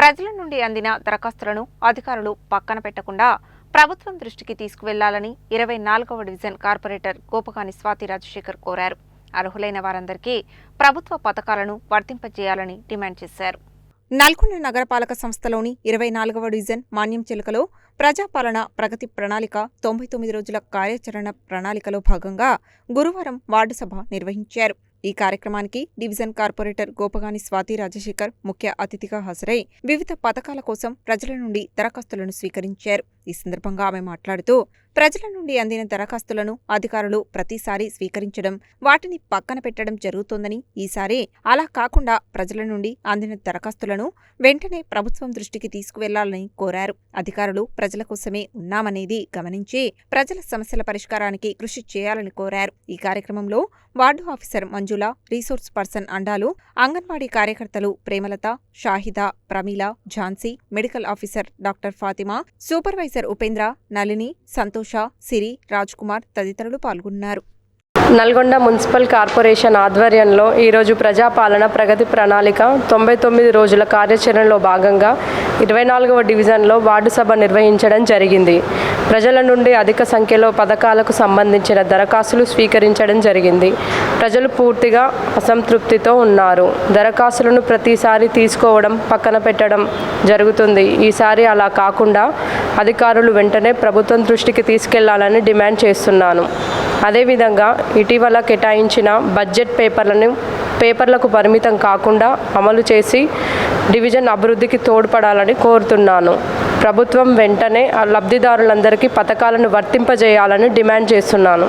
ప్రజల నుండి అందిన దరఖాస్తులను అధికారులు పక్కన పెట్టకుండా ప్రభుత్వం దృష్టికి తీసుకువెళ్లాలని 24వ డివిజన్ కార్పొరేటర్ గోపగాని స్వాతి రాజశేఖర్ కోరారు. అర్హులైన వారందరికీ ప్రభుత్వ పథకాలను వర్తింపజేయాలని డిమాండ్ చేశారు. నల్గొండ నగరపాలక సంస్థలోని 24వ డివిజన్ మాన్యంచిలుకలో ప్రజాపాలన ప్రగతి ప్రణాళిక 99 రోజుల కార్యాచరణ ప్రణాళికలో భాగంగా గురువారం వార్డు సభ నిర్వహించారు. ఈ కార్యక్రమానికి డివిజన్ కార్పొరేటర్ గోపగాని స్వాతి రాజశేఖర్ ముఖ్య అతిథిగా హాజరై వివిధ పథకాల కోసం ప్రజల నుండి దరఖాస్తులను స్వీకరించారు. ఈ సందర్భంగా ఆమె మాట్లాడుతూ ప్రజల నుండి అందిన దరఖాస్తులను అధికారులు ప్రతిసారి స్వీకరించడం, వాటిని పక్కన పెట్టడం జరుగుతోందని, ఈసారి అలా కాకుండా ప్రజల నుండి అందిన దరఖాస్తులను వెంటనే ప్రభుత్వం దృష్టికి తీసుకువెళ్లాలని కోరారు. అధికారులు ప్రజల కోసమే ఉన్నామనేది గమనించి ప్రజల సమస్యల పరిష్కారానికి కృషి చేయాలని కోరారు. ఈ కార్యక్రమంలో వార్డు ఆఫీసర్ మంజుల, రీసోర్స్ పర్సన్ అండాలు, అంగన్వాడీ కార్యకర్తలు Premalatha, Shahida, Pramila, Jhansi, medical officer doctor Fatima, supervisor Upendra, Nalini, సంతోష, సిరి, రాజ్ కుమార్ తదితరులు పాల్గొన్నారు. నల్గొండ మున్సిపల్ కార్పొరేషన్ ఆధ్వర్యంలో ఈరోజు ప్రజాపాలన ప్రగతి ప్రణాళిక 99 రోజుల కార్యాచరణలో భాగంగా 24వ డివిజన్లో వార్డు సభ నిర్వహించడం జరిగింది. ప్రజల నుండి అధిక సంఖ్యలో పథకాలకు సంబంధించిన దరఖాస్తులు స్వీకరించడం జరిగింది. ప్రజలు పూర్తిగా అసంతృప్తితో ఉన్నారు. దరఖాస్తులను ప్రతిసారి తీసుకోవడం, పక్కన పెట్టడం జరుగుతుంది. ఈసారి అలా కాకుండా అధికారులు వెంటనే ప్రభుత్వం దృష్టికి తీసుకెళ్లాలని డిమాండ్ చేస్తున్నాను. అదేవిధంగా ఇటీవల కేటాయించిన బడ్జెట్ పేపర్లకు పరిమితం కాకుండా అమలు చేసి డివిజన్ అభివృద్ధికి తోడ్పడాలని కోరుతున్నాను. ప్రభుత్వం వెంటనే లబ్ధిదారులందరికీ పథకాలను వర్తింపజేయాలని డిమాండ్ చేస్తున్నాను.